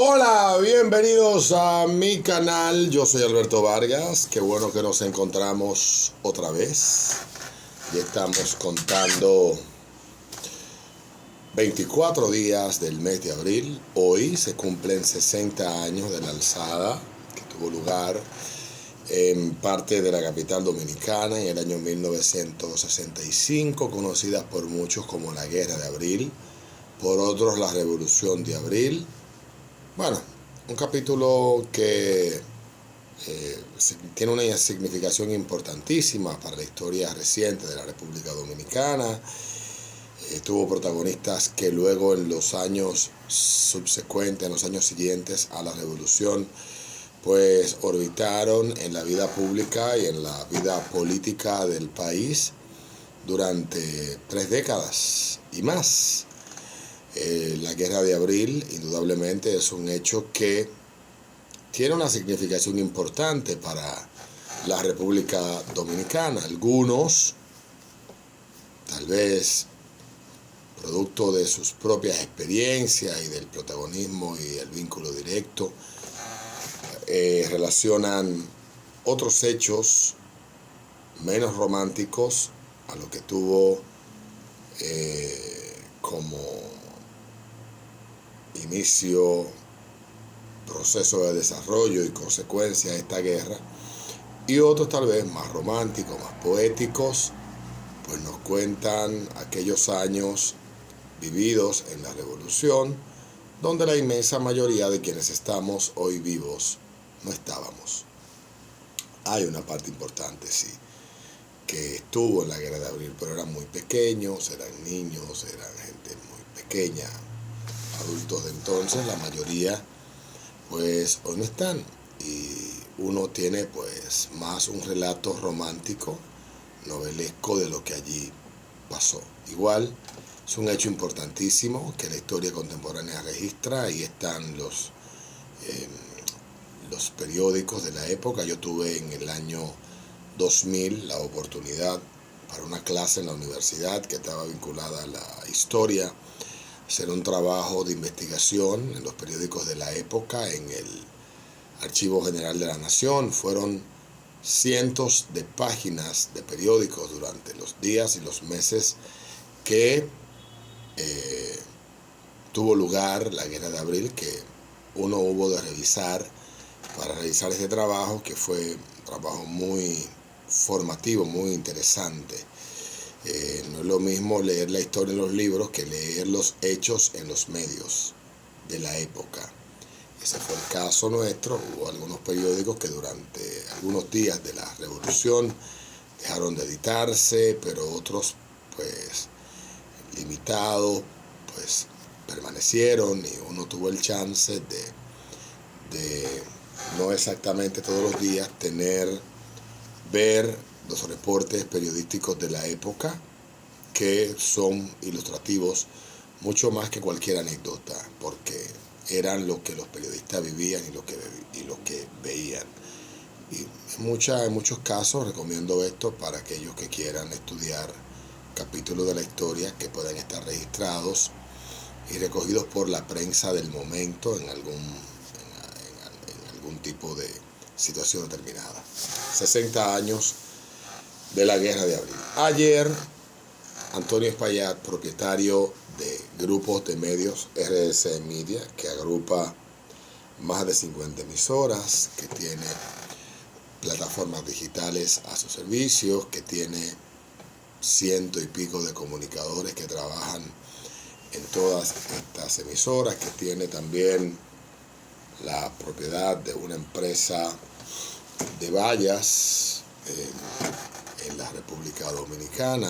Hola, bienvenidos a mi canal. Yo soy Alberto Vargas. Qué bueno que nos encontramos otra vez. Ya estamos contando 24 días del mes de abril. Hoy se cumplen 60 años de la alzada que tuvo lugar en parte de la capital dominicana en el año 1965, conocida por muchos como la Guerra de Abril, por otros la Revolución de Abril. Bueno, un capítulo que tiene una significación importantísima para la historia reciente de la República Dominicana. Tuvo protagonistas que luego en los años subsecuentes, en los años siguientes a la revolución, pues orbitaron en la vida pública y en la vida política del país durante 3 décadas y más. La Guerra de Abril indudablemente es un hecho que tiene una significación importante para la República Dominicana. Algunos, tal vez producto de sus propias experiencias y del protagonismo y el vínculo directo, relacionan otros hechos menos románticos a lo que tuvo como inicio, proceso de desarrollo y consecuencia de esta guerra, y otros tal vez más románticos, más poéticos, pues nos cuentan aquellos años vividos en la revolución, donde la inmensa mayoría de quienes estamos hoy vivos no estábamos. Hay una parte importante, sí, que estuvo en la Guerra de Abril, pero eran muy pequeños, eran niños, eran gente muy pequeña, adultos de entonces, la mayoría pues hoy no están, y uno tiene pues más un relato romántico, novelesco de lo que allí pasó. Igual es un hecho importantísimo que la historia contemporánea registra. Ahí están los periódicos de la época. Yo tuve en el año 2000 la oportunidad para una clase en la universidad que estaba vinculada a la historia, hacer un trabajo de investigación en los periódicos de la época, en el Archivo General de la Nación. Fueron cientos de páginas de periódicos durante los días y los meses que tuvo lugar la Guerra de Abril, que uno hubo de revisar para realizar este trabajo, que fue un trabajo muy formativo, muy interesante. No es lo mismo leer la historia en los libros que leer los hechos en los medios de la época. Ese fue el caso nuestro. Hubo algunos periódicos que durante algunos días de la revolución dejaron de editarse, pero otros pues limitados pues permanecieron, y uno tuvo el chance de no exactamente todos los días ver los reportes periodísticos de la época, que son ilustrativos mucho más que cualquier anécdota, porque eran lo que los periodistas vivían y lo que veían. Y en muchos casos recomiendo esto para aquellos que quieran estudiar capítulos de la historia que puedan estar registrados y recogidos por la prensa del momento en algún tipo de situación determinada. 60 años de la Guerra de Abril. Ayer, Antonio Espaillat, propietario de grupos de medios RDC Media, que agrupa más de 50 emisoras, que tiene plataformas digitales a sus servicios, que tiene 100 y pico de comunicadores que trabajan en todas estas emisoras, que tiene también la propiedad de una empresa de vallas en la República Dominicana,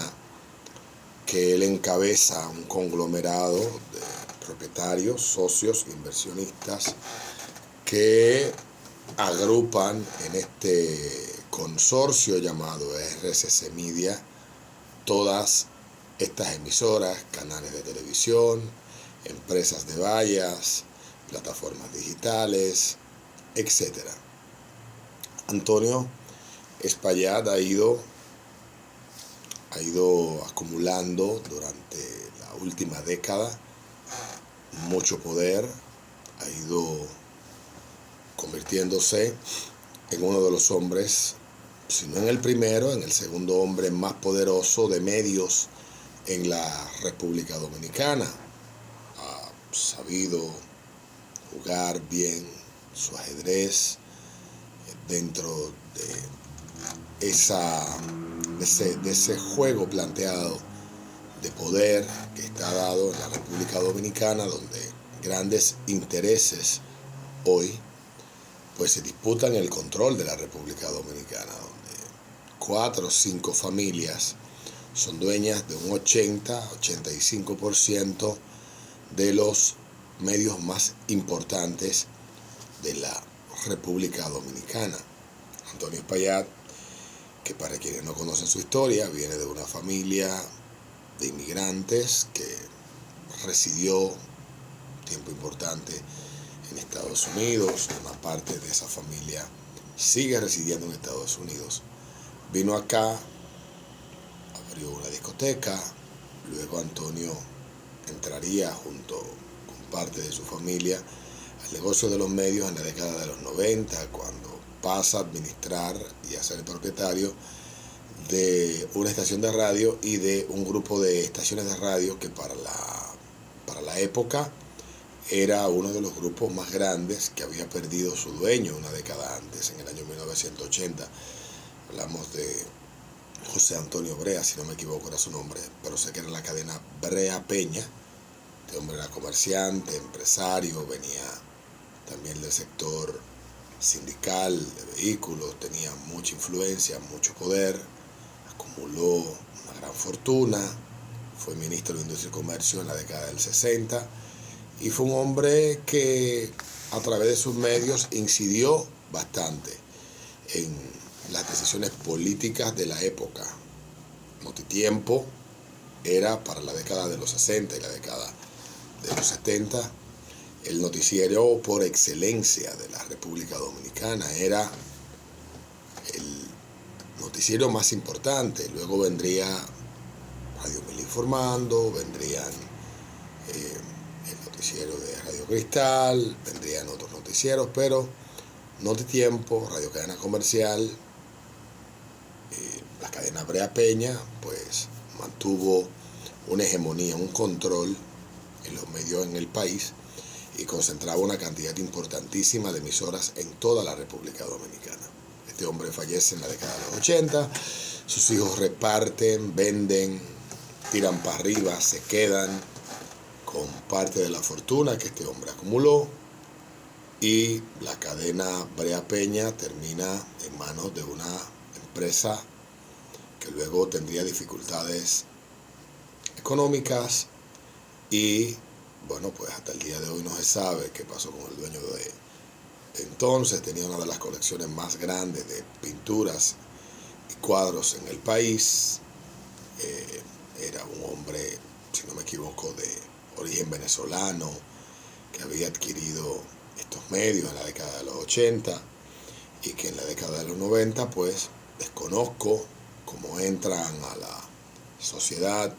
que él encabeza un conglomerado de propietarios, socios, inversionistas, que agrupan en este consorcio llamado RCC Media todas estas emisoras, canales de televisión, empresas de vallas, plataformas digitales, etc. Antonio Espaillat ha ido acumulando durante la última década mucho poder, ha ido convirtiéndose en uno de los hombres, si no en el primero, en el segundo hombre más poderoso de medios en la República Dominicana. Ha sabido jugar bien su ajedrez dentro de ese juego planteado de poder que está dado en la República Dominicana, donde grandes intereses hoy pues se disputan el control de la República Dominicana, donde 4 o 5 familias son dueñas de un 80-85% de los medios más importantes de la República Dominicana. Antonio Espaillat, que para quienes no conocen su historia, viene de una familia de inmigrantes que residió tiempo importante en Estados Unidos. Una parte de esa familia sigue residiendo en Estados Unidos. Vino acá, abrió una discoteca, luego Antonio entraría junto con parte de su familia al negocio de los medios en la década de los 90, cuando pasa a administrar y a ser el propietario de una estación de radio y de un grupo de estaciones de radio que para la época era uno de los grupos más grandes, que había perdido su dueño una década antes, en el año 1980. Hablamos de José Antonio Brea, si no me equivoco era su nombre, pero sé que era la cadena Brea Peña. Este hombre era comerciante, empresario, venía también del sector sindical, de vehículos, tenía mucha influencia, mucho poder, acumuló una gran fortuna, fue ministro de Industria y Comercio en la década del 60, y fue un hombre que a través de sus medios incidió bastante en las decisiones políticas de la época. Notitiempo era para la década de los 60 y la década de los 70 el noticiero por excelencia de la República Dominicana. Era el noticiero más importante. Luego vendría Radio Mil Informando, vendrían el noticiero de Radio Cristal, vendrían otros noticieros, pero Notitiempo, Radio Cadena Comercial, la cadena Brea Peña, pues mantuvo una hegemonía, un control en los medios en el país y concentraba una cantidad importantísima de emisoras en toda la República Dominicana. Este hombre fallece en la década de los 80, sus hijos reparten, venden, tiran para arriba, se quedan con parte de la fortuna que este hombre acumuló, y la cadena Brea Peña termina en manos de una empresa que luego tendría dificultades económicas y, bueno, pues hasta el día de hoy no se sabe qué pasó con el dueño de entonces. Tenía una de las colecciones más grandes de pinturas y cuadros en el país. Era un hombre, si no me equivoco, de origen venezolano, que había adquirido estos medios en la década de los 80 y que en la década de los 90, pues desconozco cómo entran a la sociedad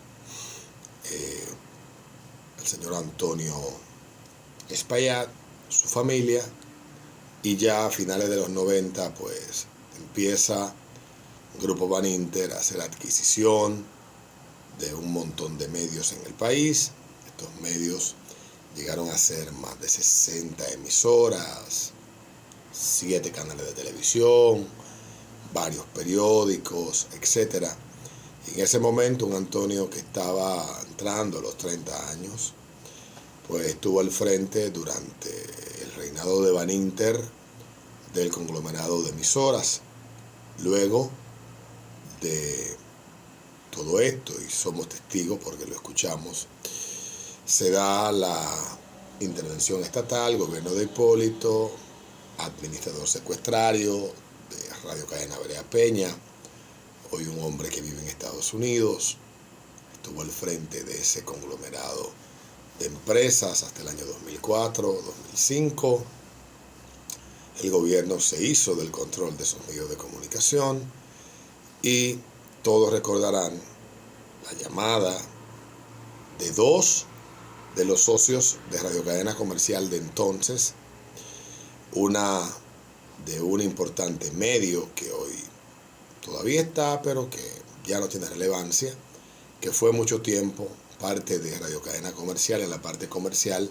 el señor Antonio Espaillat, su familia, y ya a finales de los 90 pues empieza el Grupo Baninter a hacer adquisición de un montón de medios en el país. Estos medios llegaron a ser más de 60 emisoras, 7 canales de televisión, varios periódicos, etc. Y en ese momento un Antonio que estaba entrando a los 30 años, pues estuvo al frente durante el reinado de Baninter del conglomerado de emisoras. Luego de todo esto, y somos testigos porque lo escuchamos, se da la intervención estatal, gobierno de Hipólito, administrador secuestrario de Radio Cadena Brea Peña, hoy un hombre que vive en Estados Unidos, estuvo al frente de ese conglomerado de empresas hasta el año 2004-2005. El gobierno se hizo del control de esos medios de comunicación y todos recordarán la llamada de 2 de los socios de Radio Cadena Comercial de entonces, de un importante medio que hoy todavía está, pero que ya no tiene relevancia, que fue mucho tiempo parte de Radio Cadena Comercial en la parte comercial,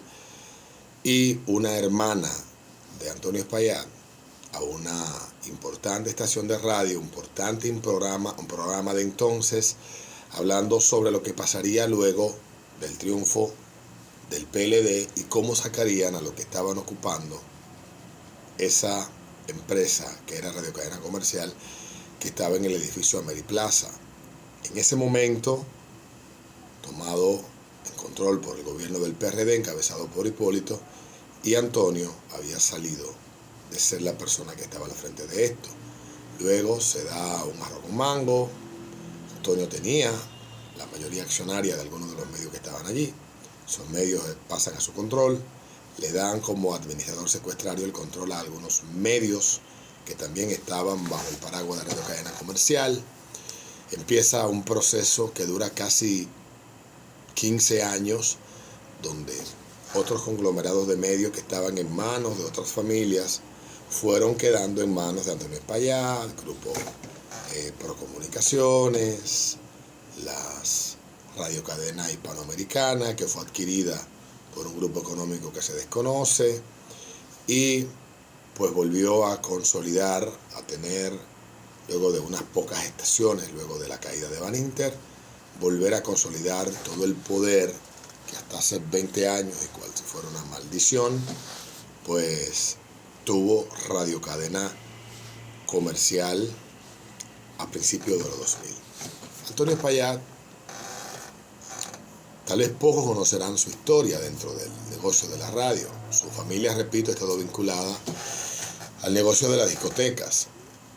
y una hermana de Antonio Espaillat a una importante estación de radio, un importante programa de entonces, hablando sobre lo que pasaría luego del triunfo del PLD y cómo sacarían a los que estaban ocupando esa empresa que era Radio Cadena Comercial, que estaba en el edificio Ameriplaza. En ese momento, tomado en control por el gobierno del PRD, encabezado por Hipólito, y Antonio había salido de ser la persona que estaba al frente de esto. Luego se da un arroz con mango. Antonio tenía la mayoría accionaria de algunos de los medios que estaban allí. Esos medios pasan a su control. Le dan como administrador secuestrario el control a algunos medios que también estaban bajo el paraguas de Radio Cadena Comercial. Empieza un proceso que dura casi 15 años, donde otros conglomerados de medios que estaban en manos de otras familias fueron quedando en manos de Antonio Espaillat, Grupo Procomunicaciones, las Radiocadena Hispanoamericana, que fue adquirida por un grupo económico que se desconoce, y pues volvió a consolidar, a tener, luego de unas pocas estaciones, luego de la caída de Baninter, volver a consolidar todo el poder que hasta hace 20 años, y cual si fuera una maldición, pues tuvo Radio Cadena Comercial a principios de los 2000. Antonio Espaillat, tal vez pocos conocerán su historia dentro del negocio de la radio. Su familia, repito, ha estado vinculada al negocio de las discotecas.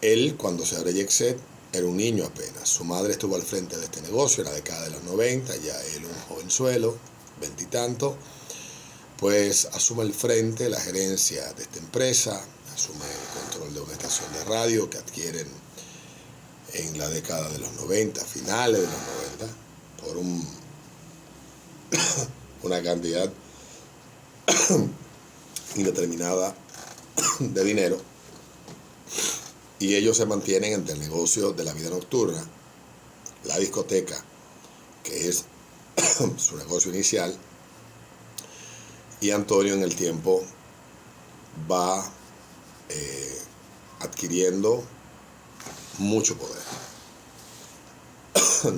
Él, cuando se abre Jet-Set, era un niño apenas. Su madre estuvo al frente de este negocio en la década de los 90, ya él un jovenzuelo, veintitantos, pues asume el frente, la gerencia de esta empresa, asume el control de una estación de radio que adquieren en la década de los 90, finales de los 90, por una cantidad indeterminada de dinero, y ellos se mantienen entre el negocio de la vida nocturna, la discoteca, que es su negocio inicial, y Antonio en el tiempo va adquiriendo mucho poder.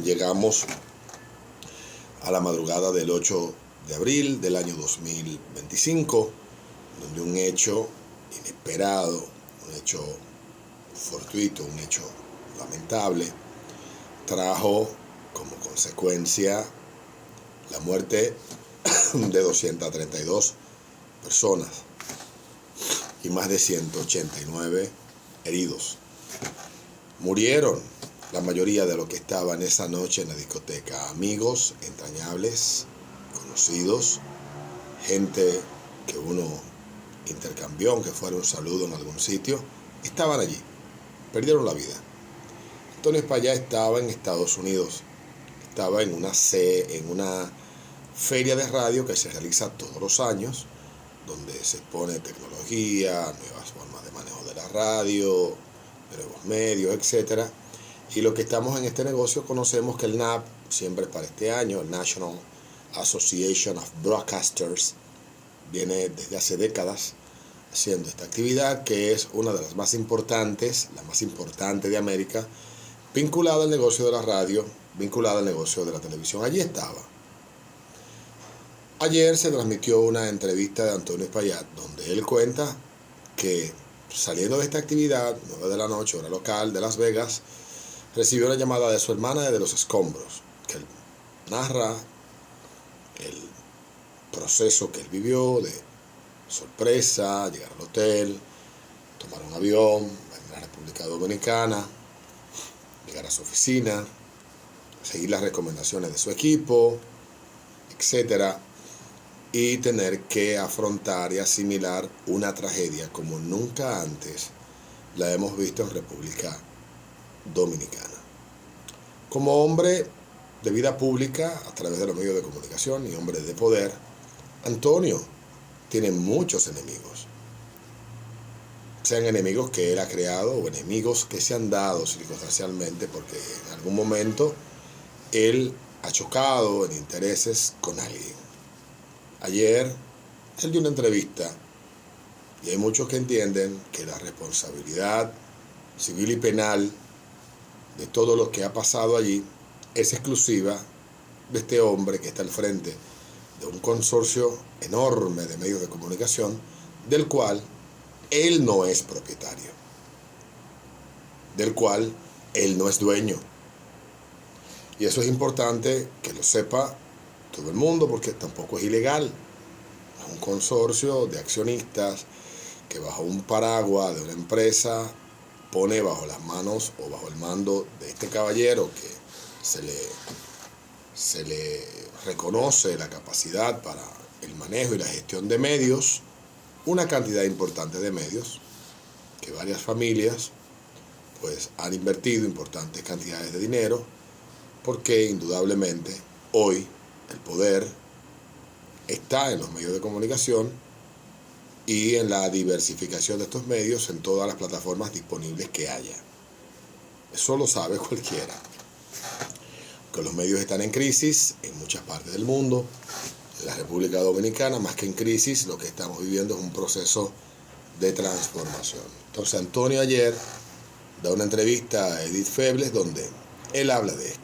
Llegamos a la madrugada del 8 de abril del año 2025, donde un hecho inesperado, un hecho fortuito, un hecho lamentable, trajo como consecuencia la muerte de 232 personas y más de 189 heridos. Murieron la mayoría de los que estaban esa noche en la discoteca, amigos entrañables, conocidos, gente que uno intercambió, aunque fuera un saludo en algún sitio, estaban allí, perdieron la vida. Antonio Espaillat estaba en Estados Unidos, estaba en una feria de radio que se realiza todos los años, donde se expone tecnología, nuevas formas de manejo de la radio, nuevos medios, etc. Y los que estamos en este negocio conocemos que el NAB, siempre para este año, el National Association of Broadcasters, viene desde hace décadas haciendo esta actividad, que es una de las más importantes, la más importante de América, vinculada al negocio de la radio, vinculada al negocio de la televisión. Allí estaba. Ayer se transmitió una entrevista de Antonio Espaillat, donde él cuenta que saliendo de esta actividad, 9 de la noche, hora local de Las Vegas, recibió una llamada de su hermana desde Los Escombros, que él narra el proceso que él vivió de sorpresa, llegar al hotel, tomar un avión, venir a la República Dominicana, llegar a su oficina, seguir las recomendaciones de su equipo, etcétera, y tener que afrontar y asimilar una tragedia como nunca antes la hemos visto en República Dominicana. Como hombre de vida pública a través de los medios de comunicación y hombre de poder, Antonio tiene muchos enemigos, sean enemigos que él ha creado o enemigos que se han dado circunstancialmente porque en algún momento él ha chocado en intereses con alguien. Ayer él dio una entrevista y hay muchos que entienden que la responsabilidad civil y penal de todo lo que ha pasado allí es exclusiva de este hombre que está al frente de un consorcio enorme de medios de comunicación del cual él no es propietario, del cual él no es dueño. Y eso es importante que lo sepa todo el mundo porque tampoco es ilegal. Es un consorcio de accionistas que bajo un paraguas de una empresa pone bajo las manos o bajo el mando de este caballero que se le reconoce la capacidad para el manejo y la gestión de medios, una cantidad importante de medios que varias familias pues han invertido importantes cantidades de dinero porque indudablemente hoy el poder está en los medios de comunicación y en la diversificación de estos medios en todas las plataformas disponibles que haya. Eso lo sabe cualquiera. Que los medios están en crisis en muchas partes del mundo. En la República Dominicana, más que en crisis, lo que estamos viviendo es un proceso de transformación. Entonces Antonio ayer da una entrevista a Edith Febles donde él habla de esto.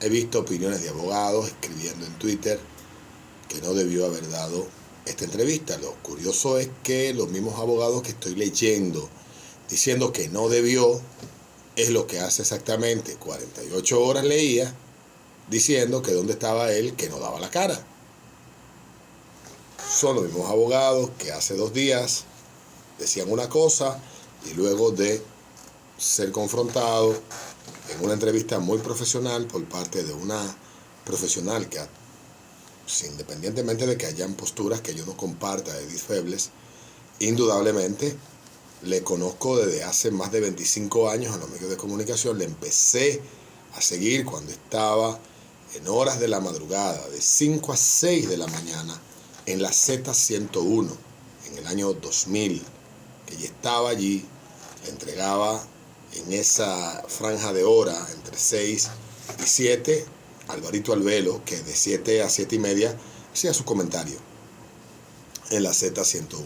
He visto opiniones de abogados escribiendo en Twitter que no debió haber dado esta entrevista. Lo curioso es que los mismos abogados que estoy leyendo diciendo que no debió es lo que hace exactamente 48 horas leía diciendo que dónde estaba él, que no daba la cara. Son los mismos abogados que hace 2 días decían una cosa y luego de ser confrontado en una entrevista muy profesional por parte de una profesional que, independientemente de que hayan posturas que yo no comparta de Edith Febles, indudablemente le conozco desde hace más de 25 años en los medios de comunicación. Le empecé a seguir cuando estaba en horas de la madrugada, de 5 a 6 de la mañana, en la Z101, en el año 2000, que ya estaba allí, le entregaba en esa franja de hora, entre 6 y 7, Alvarito Albelo, que de 7 a 7 y media hacía su comentario en la Z101.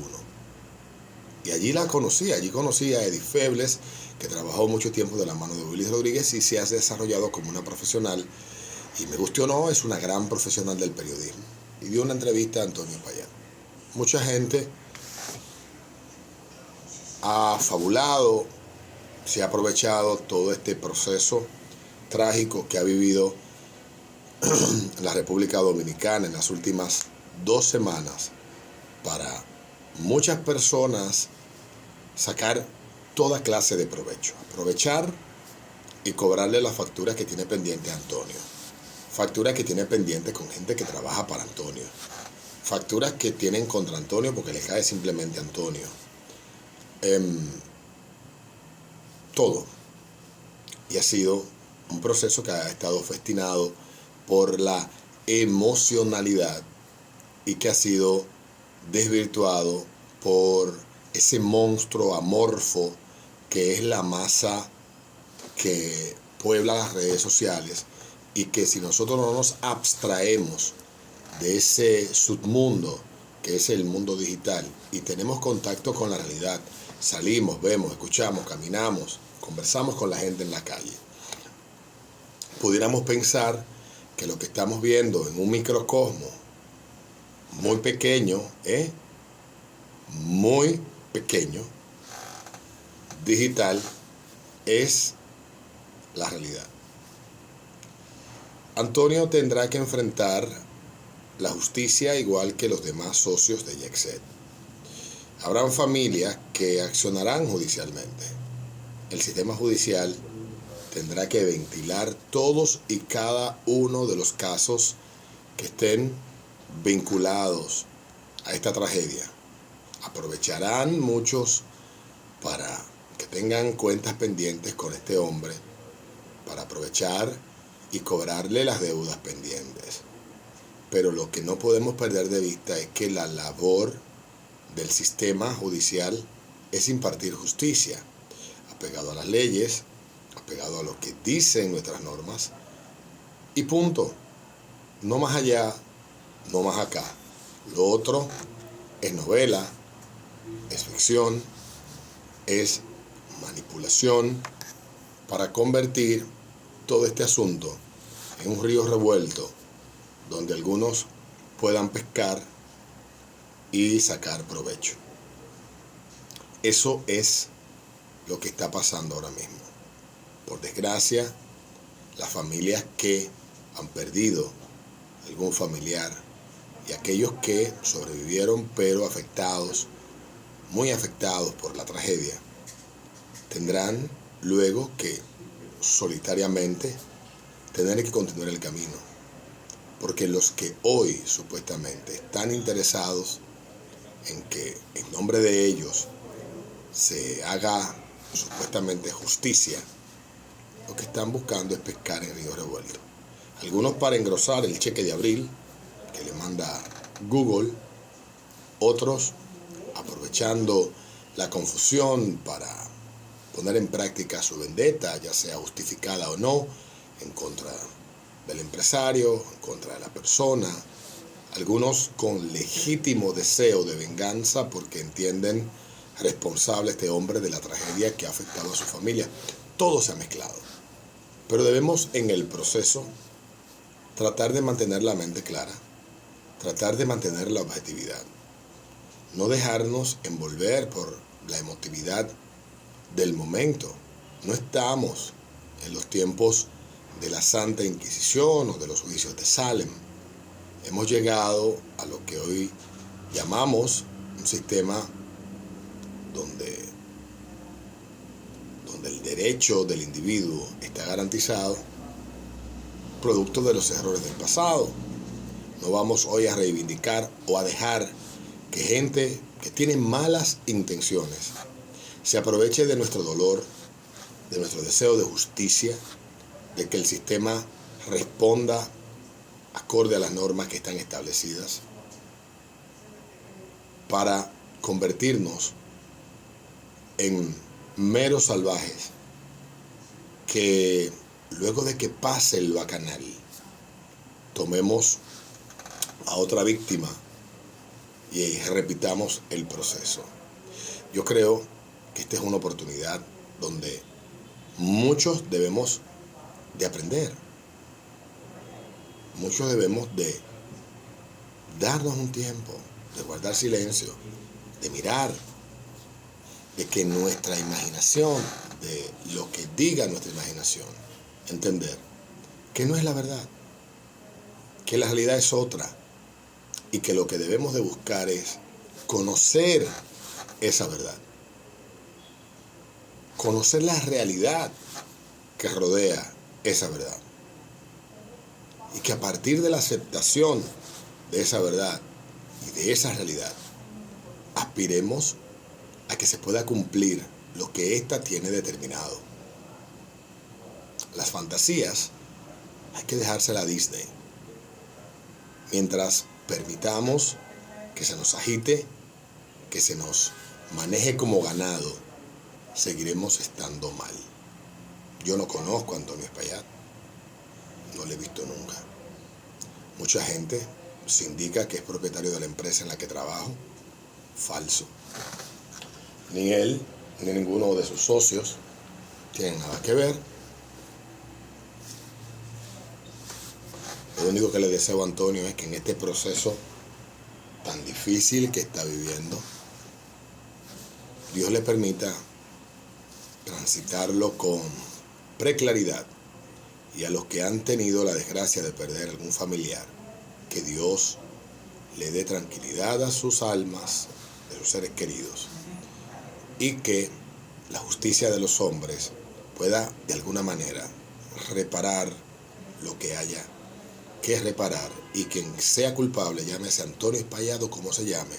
Y allí allí conocí a Edith Febles, que trabajó mucho tiempo de la mano de Willis Rodríguez y se ha desarrollado como una profesional, y me guste o no, es una gran profesional del periodismo. Y dio una entrevista a Antonio Payán. Mucha gente ha fabulado, se ha aprovechado todo este proceso trágico que ha vivido la República Dominicana en las últimas 2 semanas para muchas personas sacar toda clase de provecho, aprovechar y cobrarle las facturas que tiene pendiente a Antonio, facturas que tiene pendiente con gente que trabaja para Antonio, facturas que tienen contra Antonio porque le cae simplemente a Antonio, todo. Y ha sido un proceso que ha estado festinado por la emocionalidad y que ha sido desvirtuado por ese monstruo amorfo que es la masa que puebla las redes sociales, y que si nosotros no nos abstraemos de ese submundo que es el mundo digital y tenemos contacto con la realidad, salimos, vemos, escuchamos, caminamos, conversamos con la gente en la calle, pudiéramos pensar que lo que estamos viendo en un microcosmo muy pequeño, muy pequeño, digital, es la realidad. Antonio tendrá que enfrentar la justicia igual que los demás socios de Yexet. Habrán familias que accionarán judicialmente. El sistema judicial tendrá que ventilar todos y cada uno de los casos que estén vinculados a esta tragedia. Aprovecharán muchos para que tengan cuentas pendientes con este hombre, para aprovechar y cobrarle las deudas pendientes. pero lo que no podemos perder de vista es que la labor del sistema judicial es impartir justicia, apegado a las leyes, apegado a lo que dicen nuestras normas, y punto. No más allá, no más acá. Lo otro es novela, es ficción, es manipulación para convertir todo este asunto en un río revuelto donde algunos puedan pescar y sacar provecho. Eso es lo que está pasando ahora mismo. Por desgracia, las familias que han perdido algún familiar y aquellos que sobrevivieron pero afectados, muy afectados por la tragedia, tendrán luego que solitariamente tener que continuar el camino. Porque los que hoy supuestamente están interesados en que en nombre de ellos se haga supuestamente justicia, lo que están buscando es pescar en río revuelto. Algunos para engrosar el cheque de abril que le manda Google, otros aprovechando la confusión para poner en práctica su vendetta, ya sea justificada o no, en contra del empresario, en contra de la persona. Algunos con legítimo deseo de venganza porque entienden responsable a este hombre de la tragedia que ha afectado a su familia. Todo se ha mezclado. Pero debemos en el proceso tratar de mantener la mente clara, tratar de mantener la objetividad, no dejarnos envolver por la emotividad del momento. No estamos en los tiempos de la Santa Inquisición o de los juicios de Salem. Hemos llegado a lo que hoy llamamos un sistema donde el derecho del individuo está garantizado producto de los errores del pasado. No vamos hoy a reivindicar o a dejar que gente que tiene malas intenciones se aproveche de nuestro dolor, de nuestro deseo de justicia, de que el sistema responda acorde a las normas que están establecidas, para convertirnos en meros salvajes que luego de que pase el bacanal tomemos a otra víctima y repitamos el proceso. Yo creo que esta es una oportunidad donde muchos debemos de aprender. Muchos debemos de darnos un tiempo, de guardar silencio, de mirar, de que nuestra imaginación, de lo que diga nuestra imaginación, entender que no es la verdad, que la realidad es otra y que lo que debemos de buscar es conocer esa verdad, conocer la realidad que rodea esa verdad y que a partir de la aceptación de esa verdad y de esa realidad aspiremos a que se pueda cumplir lo que ésta tiene determinado. Las fantasías hay que dejársela a Disney. Mientras permitamos que se nos agite, que se nos maneje como ganado, seguiremos estando mal. Yo no conozco a Antonio Espaillat, no lo he visto nunca. Mucha gente se indica que es propietario de la empresa en la que trabajo. Falso. Ni él, ni ninguno de sus socios tienen nada que ver. Lo único que le deseo a Antonio es que en este proceso tan difícil que está viviendo, Dios le permita transitarlo con preclaridad, y a los que han tenido la desgracia de perder algún familiar, que Dios le dé tranquilidad a sus almas, de sus seres queridos, y que la justicia de los hombres pueda de alguna manera reparar lo que haya que reparar, y quien sea culpable, llámese Antonio Espaillat o como se llame,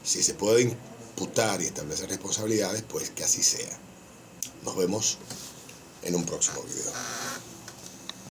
si se puede imputar y establecer responsabilidades, pues que así sea. Nos vemos en un próximo video.